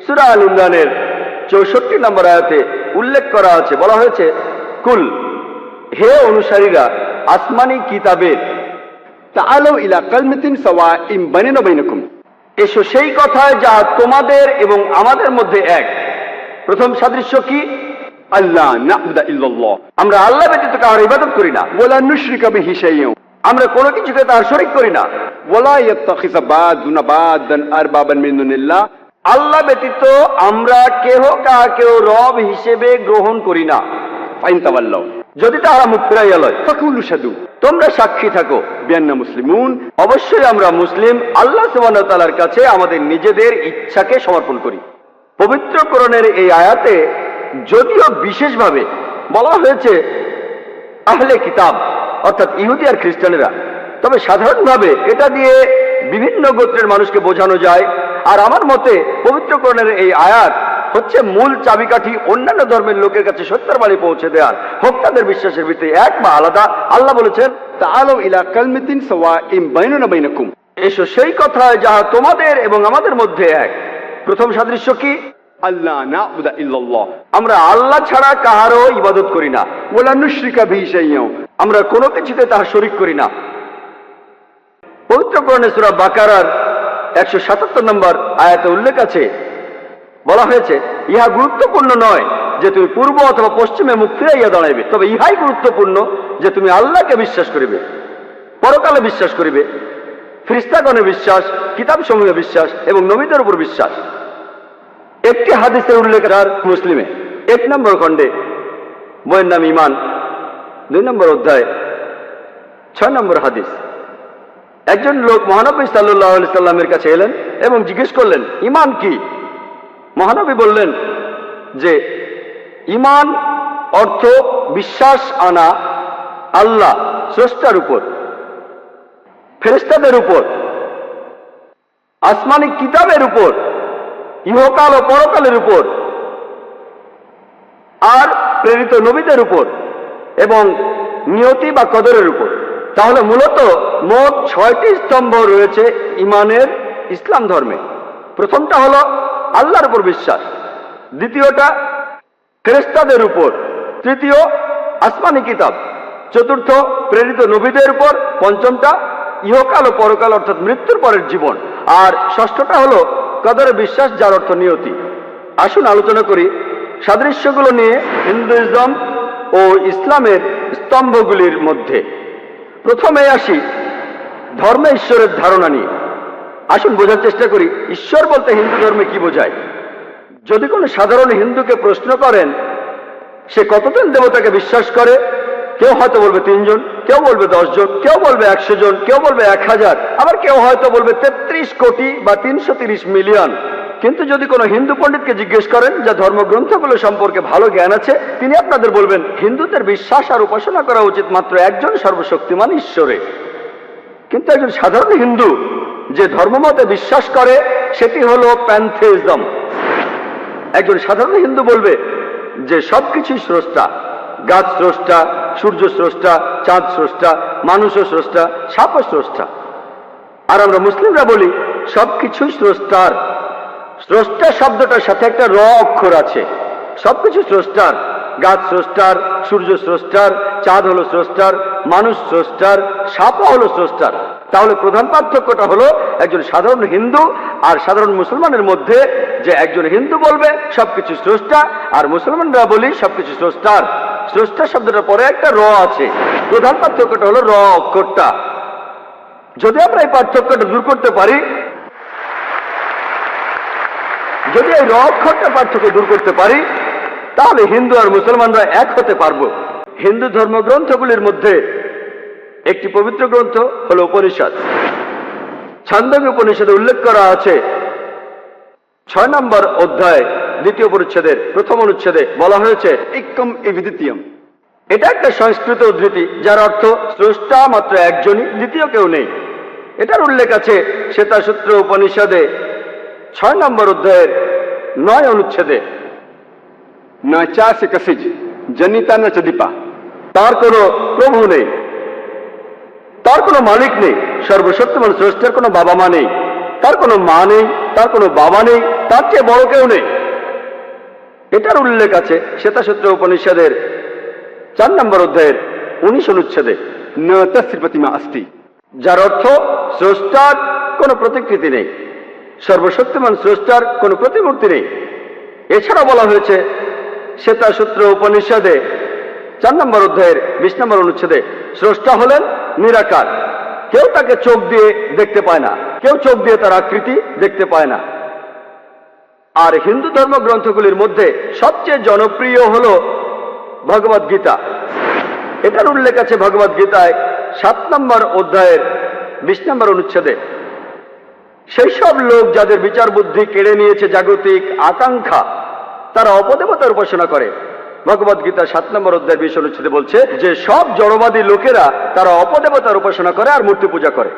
সূরা আল ইমরানের 64 নম্বর আয়াতে উল্লেখ করা আছে, বলা হয়েছে, কুল, হে অনুসারীরা আসমানি কিতাবের, তাআলাউ ইলা কালিমাতিন সাওয়াইন বাইনানা ওয়া বাইনাকুম, এসো সেই কথায় যা তোমাদের এবং আমাদের মধ্যে এক। প্রথম সাদৃশ্য কি? আল্লাহ না'বুদা ইল্লাল্লাহ, আমরা আল্লাহ ব্যতীত কারো ইবাদত করি না, ওয়ালা নুশরিকা বিহি শাইয়্যান, আমরা কোনো কিছুকে তার শরীক করি না। ওয়ালা ইয়াত্তাখিযা বা'দুনা বা'দান আরবাবান মিন দুনিল্লাহ, আল্লাহ ব্যতীত আমরা কেহ কাহাকেও রব হিসেবে গ্রহণ করি না। ফাইন তাওয়াল্লাউ, যদি তাহারা মুখ ফিরাইয়া লয়, ফাকুলু শাদু তোমরা সাক্ষী থাকো বিআন্না মুসলিমুন, অবশ্যই আমরা মুসলিম, আল্লাহ সুবহানাহু ওয়া তাআলার কাছে আমাদের নিজেদের ইচ্ছাকে সমর্পণ করি। পবিত্র কোরআনের এই আয়াতে যদিও বিশেষভাবে বলা হয়েছে আহলে কিতাব, অর্থাৎ ইহুদি আর খ্রিস্টানেরা, তবে সাধারণভাবে এটা দিয়ে বিভিন্ন গোত্রের মানুষকে বোঝানো যায়। আর আমার মতে পবিত্র কোরআনের এই আয়াত হচ্ছে মূল চাবিকাঠি অন্যান্য ধর্মের লোকের কাছে সত্যের বাণী পৌঁছে দেওয়ার, হোক তাদের বিশ্বাসের ভিত্তি এক বা আলাদা। আল্লাহ বলেছেন, তাআলাউ ইলা কালিমাতিন সাওয়াইন বাইনানা ওয়া বাইনাকুম, এসো সেই কথায় যাহা তোমাদের এবং আমাদের মধ্যে এক। প্রথম সাদৃশ্য কি? আল্লাহ না'বুদা ইল্লাল্লাহ, আমরা আল্লাহ ছাড়া কাহারও ইবাদত করি না, ওয়ালা নুশরিকা বিহি শাইয়্যান, আমরা কোনো কিছুতে তাহার শরীক করি না। পবিত্র কোরআনে সূরা বাকারার 177 নম্বর আয়াতে উল্লেখ আছে, বলা হয়েছে, ইহা গুরুত্বপূর্ণ নয় যে তুমি পূর্ব অথবা পশ্চিমে মুখ ফিরাইয়া দাঁড়াইবে, তবে ইহাই গুরুত্বপূর্ণ যে তুমি আল্লাহকে বিশ্বাস করিবে, পরকালে বিশ্বাস করিবে, ফেরেশতাগণে বিশ্বাস, কিতাব সমূহে বিশ্বাস এবং নবীদের উপর বিশ্বাস। একটি হাদিসের উল্লেখ আর মুসলিমে 1 নম্বর খণ্ডে, বইয়ের নাম ঈমান, 2 নম্বর অধ্যায়, 6 নম্বর হাদিস। একজন লোক মহানবী সাল্লাল্লাহু আলাইহি সাল্লামের কাছে এলেন এবং জিজ্ঞেস করলেন, ঈমান কি? মহানবী বললেন যে ঈমান অর্থ বিশ্বাস আনা আল্লাহ স্রষ্টার উপর, ফেরেশতাদের উপর, আসমানি কিতাবের উপর, ইহকাল ও পরকালের উপর, আর প্রেরিত নবীদের উপর এবং নিয়তি বা কদরের উপর। তাহলে মূলত মোট 6টি স্তম্ভ রয়েছে ঈমানের ইসলাম ধর্মে। প্রথমটা হলো আল্লাহর উপর বিশ্বাস, দ্বিতীয়টা ফেরেশতাদের উপর, তৃতীয় আসমানি কিতাব, চতুর্থ প্রেরিত নবীদের উপর, পঞ্চমটা ইহকাল ও পরকাল অর্থাৎ মৃত্যুর পরের জীবন, আর ষষ্ঠটা হলো কদরে বিশ্বাস, যার অর্থ নিয়তি। আসুন আলোচনা করি সাদৃশ্যগুলো নিয়ে হিন্দুইজম ও ইসলামের স্তম্ভগুলির মধ্যে। প্রথমে আসি ধর্মে ঈশ্বরের ধারণা নিয়ে। আসুন বোঝার চেষ্টা করি ঈশ্বর বলতে হিন্দু ধর্মে কি বোঝায়। যদি কোনো সাধারণ হিন্দুকে প্রশ্ন করেন সে কতজন দেবতাকে বিশ্বাস করে, কেউ হয়তো বলবে 3 জন, কেউ বলবে 10 জন, কেউ বলবে 100 জন, কেউ বলবে 1000, আবার কেউ হয়তো বলবে 33 কোটি বা 330 মিলিয়ন। কিন্তু যদি কোনো হিন্দু পণ্ডিতকে জিজ্ঞেস করেন যা ধর্মগ্রন্থগুলো সম্পর্কে ভালো জ্ঞান আছে, তিনি আপনাদের বলবেন হিন্দুদের বিশ্বাস আর উপাসনা করা উচিত মাত্র একজন সর্বশক্তিমান ঈশ্বরে। কিন্তু একজন সাধারণ হিন্দু যে ধর্মমতে বিশ্বাস করে সেটি হলো প্যান্থেইজম। একজন সাধারণ হিন্দু বলবে যে সবকিছুই স্রষ্টা, গাছ স্রষ্টা, সূর্য স্রষ্টা, চাঁদ স্রষ্টা, মানুষও স্রষ্টা, সাপও স্রষ্টা। আর আমরা মুসলিমরা বলি সবকিছুই স্রষ্টার। স্রষ্টা শব্দটার সাথে একটা র অক্ষর আছে। সবকিছু স্রষ্টার, গাছ স্রষ্টার, সূর্য স্রষ্টার, চাঁদ হলো স্রষ্টার, মানুষ স্রষ্টার, সাপও হলো স্রষ্টার। তাহলে প্রধান পার্থক্যটা হলো একজন সাধারণ হিন্দু আর সাধারণ মুসলমানের মধ্যে, যে একজন হিন্দু বলবে সবকিছু স্রষ্টা আর মুসলমানরা বলি সবকিছু স্রষ্টার। স্রষ্টা শব্দটার পরে একটা র আছে। প্রধান পার্থক্যটা হলো র অক্ষরটা। যদি আমরা এই পার্থক্যটা দূর করতে পারি, যদি এই র অক্ষরটা পার্থক্য দূর করতে পারি, তাহলে হিন্দু আর মুসলমানরা এক হতে পারবো। হিন্দু ধর্মগ্রন্থগুলির মধ্যে একটি পবিত্র গ্রন্থ হলো উপনিষদ। ছান্দোগ্য উপনিষদে উল্লেখ করা আছে 6 নম্বর অধ্যায় 2য় পরিচ্ছেদের 1ম অনুচ্ছেদে বলা হয়েছে, একম এবিদিতিয়ম। এটা একটা সংস্কৃত উদ্ধৃতি যার অর্থ স্রষ্টা মাত্র একজনই, দ্বিতীয় কেউ নেই। এটার উল্লেখ আছে শ্বেতাসূত্র উপনিষদে 6 নম্বর অধ্যায়ের 9 অনুচ্ছেদে, না চা সে কসিজ জনিতা না চদিপা, তার কোনো প্রভু নেই, তার কোনো মালিক নেই, সর্বশক্তিমান স্রষ্টার কোনো বাবা মা নেই, তার কোনো মা নেই, তার কোনো বাবা নেই, তার চেয়ে বড় কেউ নেই। এটার উল্লেখ আছে শ্বেতাসূত্র উপনিষদের 4 নম্বর অধ্যায়ের 19 অনুচ্ছেদে, न तस्य प्रतिमा अस्ति। যার অর্থ স্রষ্টার কোনো প্রতিকৃতি নেই, সর্বশক্তিমান স্রষ্টার কোনো প্রতিমূর্তি নেই। এছাড়া বলা হয়েছে শ্বেতাসূত্র উপনিষদে 4 নম্বর অধ্যায়ের 20 নম্বর অনুচ্ছেদে, স্রষ্টা হলেন নিরাকার, কেউ তাকে চোখ দিয়ে দেখতে পায় না, কেউ চোখ দিয়ে তার আকৃতি দেখতে পায় না। আর হিন্দু ধর্মগ্রন্থগুলির মধ্যে সবচেয়ে জনপ্রিয় হল ভগবদ গীতা। এটার উল্লেখ আছে ভগবদ গীতায় 7 নম্বর অধ্যায়ের 20 নম্বর অনুচ্ছেদে। সেই সব লোক যাদের বিচার বুদ্ধি কেড়ে নিয়েছে জাগতিক আকাঙ্ক্ষা, তারা অপদেবতার উপাসনা করে। ভগবদ গীতা 7 নম্বর অধ্যায়ের 20 অনুচ্ছেদে বলছে যে সব জড়বাদী লোকেরা তারা অপদেবতার উপাসনা করে আর মূর্তি পূজা করে।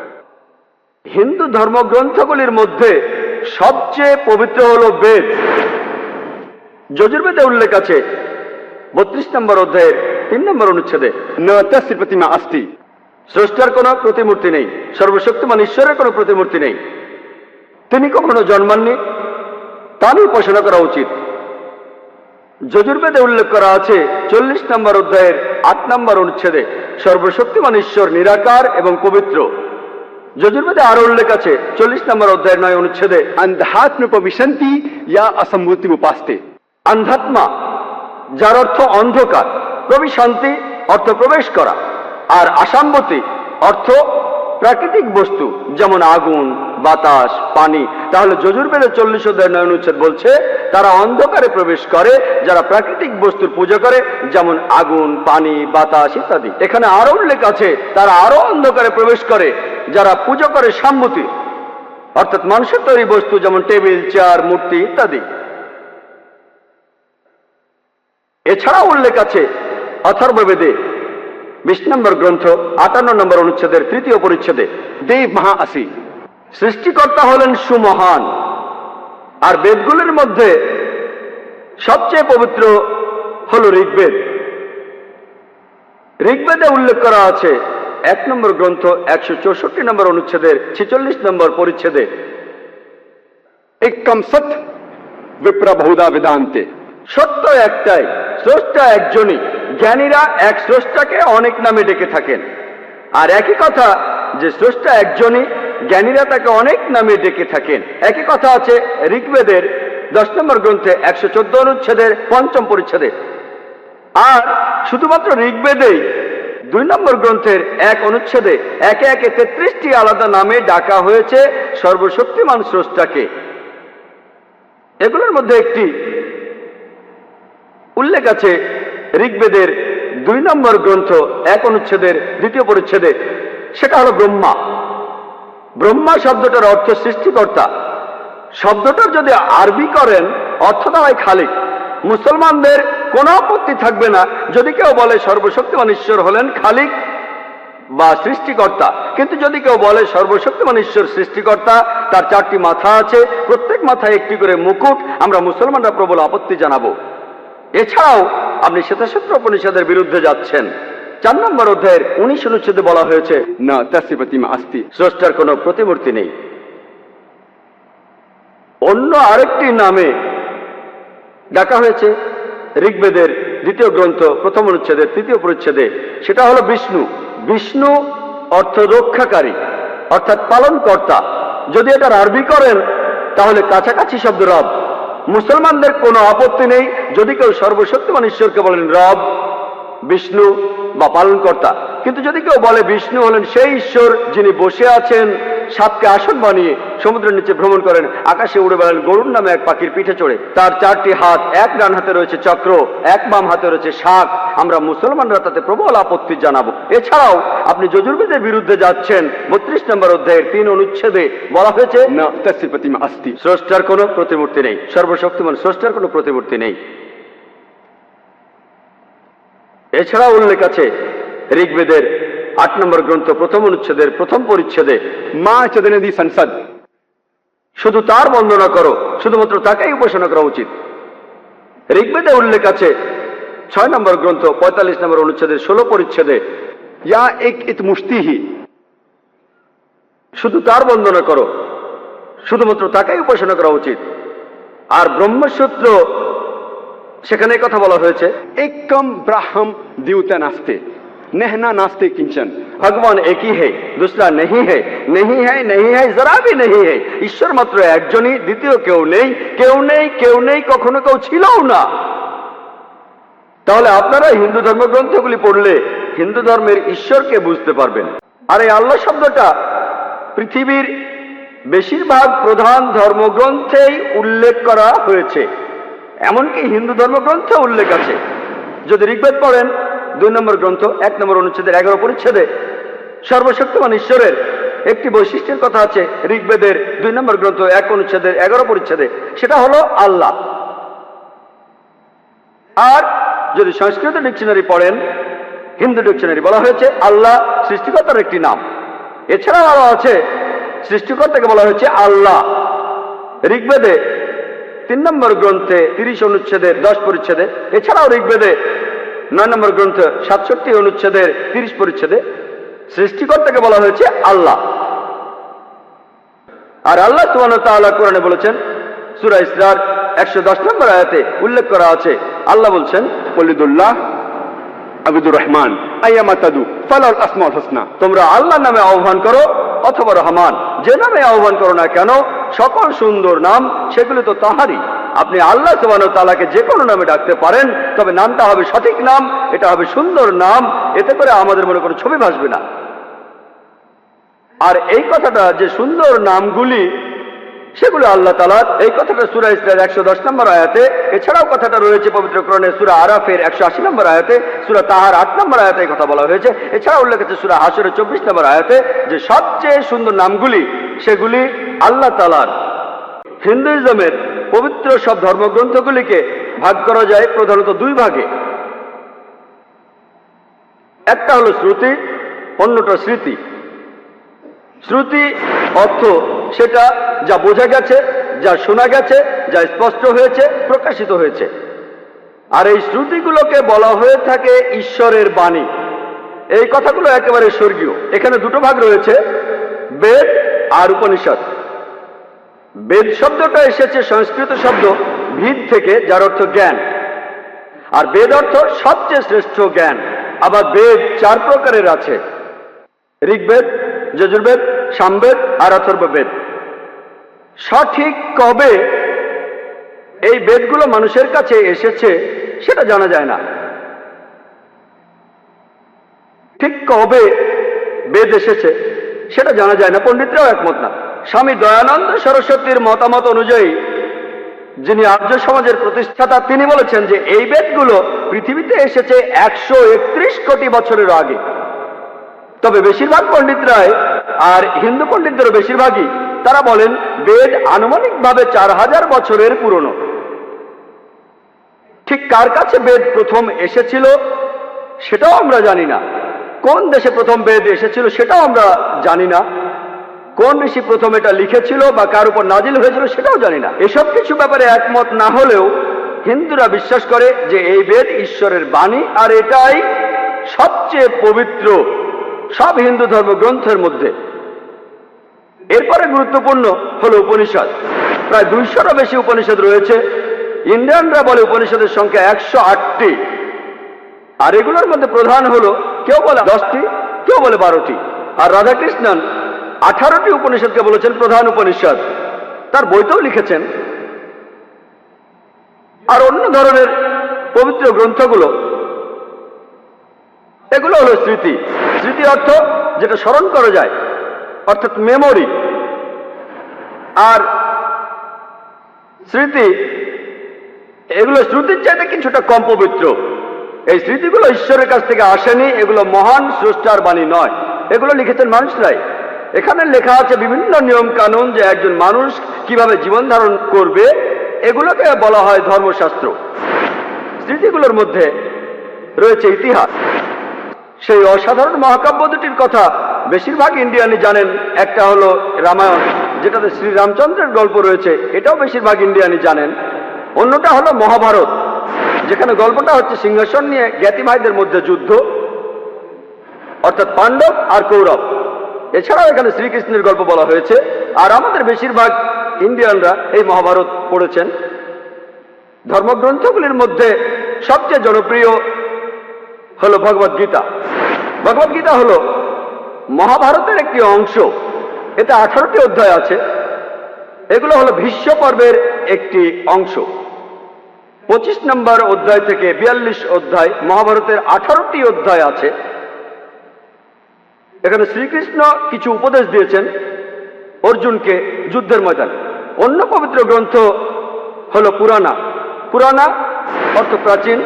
হিন্দু ধর্মগ্রন্থগুলির মধ্যে সবচেয়ে পবিত্র হল বেদ। যজুর্বেদে উল্লেখ আছে 32 নম্বর অধ্যায়ের 3 নম্বর অনুচ্ছেদে, न तस्य प्रतिमा अस्ति। স্রষ্টার কোনো প্রতিমূর্তি নেই, সর্বশক্তিমান ঈশ্বরের কোনো প্রতিমূর্তি নেই, তিনি কখনো জন্মাননি, তারই উপাসনা করা উচিত। যজুর্বেদে উল্লেখ করা আছে 40 নম্বর অধ্যায়ের 8 নম্বর অনুচ্ছেদে, সর্বশক্তিমান ঈশ্বর নিরাকার এবং পবিত্র। যজুর্বেদে আরো উল্লেখ আছে 40 নম্বর অধ্যায়ের 9 অনুচ্ছেদে, अंधात्म प्रविशन्ति या असंमूर्ति उपास्ते। আন্ধাত্মা, যার অর্থ অন্ধকার, প্রবিশান্তি অর্থ প্রবেশ করা, আর আসাম্বতি অর্থ প্রাকৃতিক বস্তু যেমন আগুন, বাতাস, পানি। তাহলে যজুর্বেদের 40 অধ্যায় 9 অনুচ্ছেদ বলছে তারা অন্ধকারে প্রবেশ করে যারা প্রাকৃতিক বস্তুর পূজা করে, যেমন আগুন, পানি, বাতাস ইত্যাদি। এখানে আরো উল্লেখ আছে তারা আরো অন্ধকারে প্রবেশ করে যারা পূজা করে সাম্মতি, অর্থাৎ মানুষের তৈরি বস্তু যেমন টেবিল, চেয়ার, মূর্তি ইত্যাদি। এছাড়াও উল্লেখ আছে অথর্ববেদে 20 নম্বর গ্রন্থ 58 নম্বর অনুচ্ছেদের 3য় পরিচ্ছেদে, देव महा असि। সৃষ্টিকর্তা হলেন সুমহান। আর বেদগুলির মধ্যে সবচেয়ে পবিত্র হল ঋগ্বেদ। ঋগ্বেদে উল্লেখ করা আছে 1 নম্বর গ্রন্থ 164 নম্বর অনুচ্ছেদের 46 নম্বর পরিচ্ছেদে, एकम सत विप्र बहुधा वेदांते। সত্য একটাই, স্রষ্টা একজনই, জ্ঞানীরা এক স্রষ্টাকে অনেক নামে ডেকে থাকেন। আর একই কথা যে স্রষ্টা একজনই, জ্ঞানীরা তাকে অনেক নামে ডেকে থাকেন। একই কথা আছে ঋগ্বেদের 10 নম্বর গ্রন্থে 114 অনুচ্ছেদের 5ম পরিচ্ছেদে। আর শুধুমাত্র ঋগ্বেদেই 2 নম্বর গ্রন্থের 1 অনুচ্ছেদে একে একে 33টি আলাদা নামে ডাকা হয়েছে সর্বশক্তিমান স্রষ্টাকে। এগুলোর মধ্যে একটি উল্লেখ আছে ঋগ্বেদের 2 নম্বর গ্রন্থ 1 অনুচ্ছেদের 2য় পরিচ্ছেদে, সেটা হলো ব্রহ্মা। ব্রহ্মা শব্দটার অর্থ সৃষ্টিকর্তা। শব্দটার যদি আরবি করেন অর্থ দাঁড়ায় খালিক। মুসলমানদের কোনো আপত্তি থাকবে না যদি কেউ বলে সর্বশক্তিমান ঈশ্বর হলেন খালিক বা সৃষ্টিকর্তা। কিন্তু যদি কেউ বলে সর্বশক্তিমান ঈশ্বর সৃষ্টিকর্তা, তার 4টি মাথা আছে, প্রত্যেক মাথায় একটি করে মুকুট, আমরা মুসলমানরা প্রবল আপত্তি জানাবো। এছাড়াও আপনি শ্বেতাসূত্র উপনিষদের বিরুদ্ধে যাচ্ছেন। 4 নম্বর অধ্যায়ের 19 অনুচ্ছেদে বলা হয়েছে न तस्य प्रतिमा अस्ति। স্রষ্টার কোনো প্রতিমূর্তি নেই। অন্য আরেকটি নামে ডাকা হয়েছে ঋগ্বেদের 2য় গ্রন্থ 1ম অনুচ্ছেদের 3য় পরিচ্ছেদে, সেটা হলো বিষ্ণু। বিষ্ণু অর্থ রক্ষাকারী, অর্থাৎ পালনকর্তা। যদি এটার আরবি করেন তাহলে কাছাকাছি শব্দ রব। মুসলমানদের কোনো আপত্তি নেই যদি কেউ সর্বশক্তিমান ঈশ্বরকে বলেন রব, বিষ্ণু বা পালনকর্তা। কিন্তু যদি কেউ বলে বিষ্ণু হলেন সেই ঈশ্বর যিনি বসে আছেন সাপকে আসন বানিয়ে, সমুদ্রের নিচে ভ্রমণ করেন, আকাশে উড়ে বেড়ান গরুর নামে এক পাখির পিঠে চড়ে, তার 4টি হাত, এক ডান হাতে রয়েছে চক্র, এক বাম হাতে রয়েছে শাক, আমরা মুসলমানরা তাতে প্রবল আপত্তি জানাবো। এছাড়াও আপনি যজুর্বেদের বিরুদ্ধে যাচ্ছেন। 32 নম্বর অধ্যায়ের 3 অনুচ্ছেদে বলা হয়েছে न तस्य प्रतिमा अस्ति। স্রষ্টার কোনো প্রতিমূর্তি নেই, সর্বশক্তিমান স্রষ্টার কোনো প্রতিমূর্তি নেই। এছাড়া উল্লেখ আছে ঋগ্বেদের 8 নম্বর গ্রন্থ 1ম অনুচ্ছেদের 1ম পরিচ্ছেদে, मां चदनदी संसद। শুধু তার বন্দনা করো, শুধুমাত্র তাকেই উপাসনা করা উচিত। ঋগ্বেদে উল্লেখ আছে 6 নম্বর গ্রন্থ 45 নম্বর অনুচ্ছেদের 16 পরিচ্ছেদে, या एक इत मुष्टि ही। শুধু তার বন্দনা করো, শুধুমাত্র তাকেই উপাসনা করা উচিত। আর ব্রহ্মসূত্র সেখানে এই কথা বলা হয়েছে, एकम ब्राह्म द्यूत नास्ते नहना नास्ते किंचन। ভগবান একই হে, দুসরা নেহি হে, নেহি হে, নেহি হে, জরা ভি নেহি হে। ঈশ্বর মাত্র একজনই, দ্বিতীয় কেউ নেই, কেউ নেই, কেউ নেই, কখনো কেউ ছিলও না। তাহলে আপনারা হিন্দু ধর্মগ্রন্থগুলি পড়লে হিন্দু ধর্মের ঈশ্বরকে বুঝতে পারবেন। আর এই আল্লাহ শব্দটা পৃথিবীর বেশিরভাগ প্রধান ধর্মগ্রন্থেই উল্লেখ করা হয়েছে, এমনকি হিন্দু ধর্মগ্রন্থে উল্লেখ আছে। যদি ঋগ্বেদ পড়েন 2 নম্বর গ্রন্থ 1 নম্বর অনুচ্ছেদের 11 পরিচ্ছেদে সর্বশক্তিমান ঈশ্বরের একটি বৈশিষ্ট্যের কথা আছে। ঋগ্বেদের 2 নম্বর গ্রন্থ 1 অনুচ্ছেদের 11 পরিচ্ছেদে, সেটা হলো আল্লাহ। আর যদি সংস্কৃত ডিকশনারি পড়েন, হিন্দু ডিকশনারি, বলা হয়েছে আল্লাহ সৃষ্টিকর্তার একটি নাম। এছাড়াও আরো আছে, সৃষ্টিকর্তাকে বলা হয়েছে আল্লাহ। ঋগ্বেদে 3 নম্বর গ্রন্থে 30 অনুচ্ছেদের 10 পরিচ্ছেদে, এছাড়াও ঋগ্বেদে 9 নম্বর গ্রন্থ 67 অনুচ্ছেদের 30 পরিচ্ছেদে সৃষ্টিকর্তাকে বলা হয়েছে আল্লাহ। আর আল্লাহ সুবহানাহু ওয়া তাআলা কোরআনে বলেছেন, সূরা ইসরার 110 নম্বর আয়াতে উল্লেখ করা আছে, আল্লাহ বলছেন, ওয়ালিদুল্লাহ আবিদুর রহমান আইয়ামা তাদু ফালাল আসমাউল হুসনা। তোমরা আল্লাহ নামে আহ্বান করো অথবা রহমান, যে নামে আহ্বান করো না কেন, সকল সুন্দর নাম সেগুলো তো তাহারই। আপনি আল্লাহ সুবহানাহু ওয়া তাআলাকে যে কোনো নামে ডাকতে পারেন, তবে নামটা হবে সঠিক নাম, এটা হবে সুন্দর নাম, এতে করে আমাদের মনে কোনো ছবি ভাসবে না। আর এই কথাটা যে সুন্দর নামগুলি সেগুলো আল্লাহ তাআলার, এই কথাটা সূরা ইসরার 110 নম্বর আয়াতে, এছাড়াও কথাটা রয়েছে পবিত্র কোরআনে সূরা আরাফের 180 নম্বর আয়াতে, সূরা তাহার 8 নম্বর আয়াতে এই কথা বলা হয়েছে। এছাড়া উল্লেখ আছে সূরা হাশরের 24 নম্বর আয়াতে, যে সবচেয়ে সুন্দর নামগুলি সেগুলি আল্লাহ তাআলার। হিন্দুইজমের পবিত্র সব ধর্মগ্রন্থগুলিকে ভাগ করা যায় প্রধানত 2 ভাগে। একটা হলো শ্রুতি, অন্যটা স্মৃতি। শ্রুতি অর্থ সেটা যা বোঝা গেছে, যা শোনা গেছে, যা স্পষ্ট হয়েছে, প্রকাশিত হয়েছে। আর এই শ্রুতিগুলোকে বলা হয়ে থাকে ঈশ্বরের বাণী। এই কথাগুলো একেবারে স্বর্গীয়। এখানে 2টো ভাগ রয়েছে, বেদ আর উপনিষদ। বেদ শব্দটা এসেছে সংস্কৃত শব্দ ভিদ থেকে, যার অর্থ জ্ঞান। আর বেদ অর্থ সবচেয়ে শ্রেষ্ঠ জ্ঞান। আবার বেদ 4 প্রকারের আছে, ঋগ্বেদ, যজুর্বেদ, সামবেদ আর অথর্ববেদ। সঠিক কবে এই বেদগুলো মানুষের কাছে এসেছে সেটা জানা যায় না। ঠিক কবে বেদ এসেছে সেটা জানা যায় না, পণ্ডিতরাও একমত না। স্বামী দয়ানন্দ সরস্বতীর মতামত অনুযায়ী, যিনি আর্য সমাজের প্রতিষ্ঠাতা, তিনি বলেছেন যে এই বেদগুলো পৃথিবীতে এসেছে 131 কোটি বছরের আগে। তবে বেশিরভাগ পণ্ডিতরাই, আর হিন্দু পণ্ডিতদেরও বেশিরভাগই, তারা বলেন বেদ আনুমানিকভাবে 4000 বছরের পুরনো। ঠিক কার কাছে বেদ প্রথম এসেছিল সেটাও আমরা জানি না। কোন দেশে প্রথম বেদ এসেছিল সেটাও আমরা জানি না। কোন ঋষি প্রথম এটা লিখেছিল বা কার উপর নাজিল হয়েছিল সেটাও জানি না। এসব কিছু ব্যাপারে একমত না হলেও হিন্দুরা বিশ্বাস করে যে এই বেদ ঈশ্বরের বাণী, আর এটাই সবচেয়ে পবিত্র সব হিন্দু ধর্মগ্রন্থের মধ্যে। এরপরে গুরুত্বপূর্ণ হলো উপনিষদ। প্রায় 200-রও বেশি উপনিষদ রয়েছে। ইন্ডিয়ানরা বলে উপনিষদের সংখ্যা 108টি। আর এগুলোর মধ্যে প্রধান হলো, কেউ বলে 10টি, কেউ বলে 12টি। আর রাধাকৃষ্ণন 18টি উপনিষদকে বলেছেন প্রধান উপনিষদ, তার বইতেও লিখেছেন। আর অন্য ধরনের পবিত্র গ্রন্থগুলো, এগুলো হলো স্মৃতি। স্মৃতি অর্থ যেটা স্মরণ করা যায়, অর্থাৎ মেমোরি। আর স্মৃতি, এগুলো শ্রুতির চাইতে কিছুটা কম পবিত্র। এই স্মৃতিগুলো ঈশ্বরের কাছ থেকে আসেনি, এগুলো মহান স্রষ্টার বাণী নয়, এগুলো লিখেছেন মানুষরাই। এখানে লেখা আছে বিভিন্ন নিয়ম কানুন, যে একজন মানুষ কিভাবে জীবন ধারণ করবে, এগুলোকে বলা হয় ধর্মশাস্ত্র। স্মৃতিগুলোর মধ্যে রয়েছে ইতিহাস। সেই অসাধারণ মহাকাব্য দুটির কথা বেশিরভাগ ইন্ডিয়ানই জানেন। একটা হলো রামায়ণ, যেটাতে শ্রীরামচন্দ্রের গল্প রয়েছে, এটাও বেশিরভাগ ইন্ডিয়ানই জানেন। অন্যটা হলো মহাভারত, যেখানে গল্পটা হচ্ছে সিংহাসন নিয়ে জ্ঞাতি ভাইদের মধ্যে যুদ্ধ, অর্থাৎ পাণ্ডব আর কৌরব। এছাড়াও এখানে শ্রীকৃষ্ণের গল্প বলা হয়েছে। আর আমাদের বেশিরভাগ ইন্ডিয়ানরা এই মহাভারত পড়েছেন। ধর্মগ্রন্থগুলির মধ্যে সবচেয়ে জনপ্রিয় হল ভগবদ্গীতা। ভগবদ্গীতা হল মহাভারতের একটি অংশ। এতে 18টি অধ্যায় আছে। এগুলো হলো ভীষ্ম পর্বের একটি অংশ। 25 নম্বর অধ্যায় থেকে 42 অধ্যায়, মহাভারতের 18টি অধ্যায় আছে। এখানে শ্রীকৃষ্ণ কিছু উপদেশ দিয়েছেন অর্জুনকে যুদ্ধের ময়দানে। অন্য পবিত্র গ্রন্থ হলো পুরানা। পুরানা অর্থ প্রাচীন,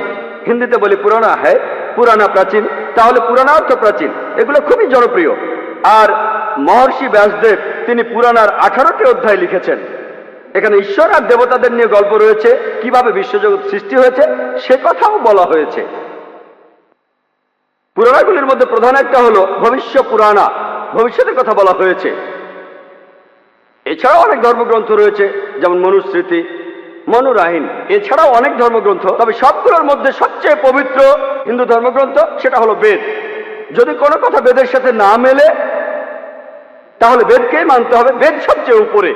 হিন্দিতে বলি পুরানা হ্যায়, পুরানা প্রাচীন, তাহলে পুরানা অর্থ প্রাচীন। এগুলো খুবই জনপ্রিয়। আর মহর্ষি ব্যাসদেব তিনি পুরানার 18টি অধ্যায় লিখেছেন। এখানে ঈশ্বর আর দেবতাদের নিয়ে গল্প রয়েছে, কিভাবে বিশ্বজগৎ সৃষ্টি হয়েছে সে কথাও বলা হয়েছে। পুরাণাগুলির মধ্যে প্রধান একটা হলো ভবিষ্য পুরাণা, ভবিষ্যতের কথা বলা হয়েছে। এছাড়াও অনেক ধর্মগ্রন্থ রয়েছে, যেমন মনুস্মৃতি, মনুরাহীন। এছাড়াও অনেক ধর্মগ্রন্থ, তবে সবগুলোর মধ্যে সবচেয়ে পবিত্র হিন্দু ধর্মগ্রন্থ সেটা হলো বেদ। যদি কোনো কথা বেদের সাথে না মেলে তাহলে বেদকেই মানতে হবে। বেদ সবচেয়ে উপরে।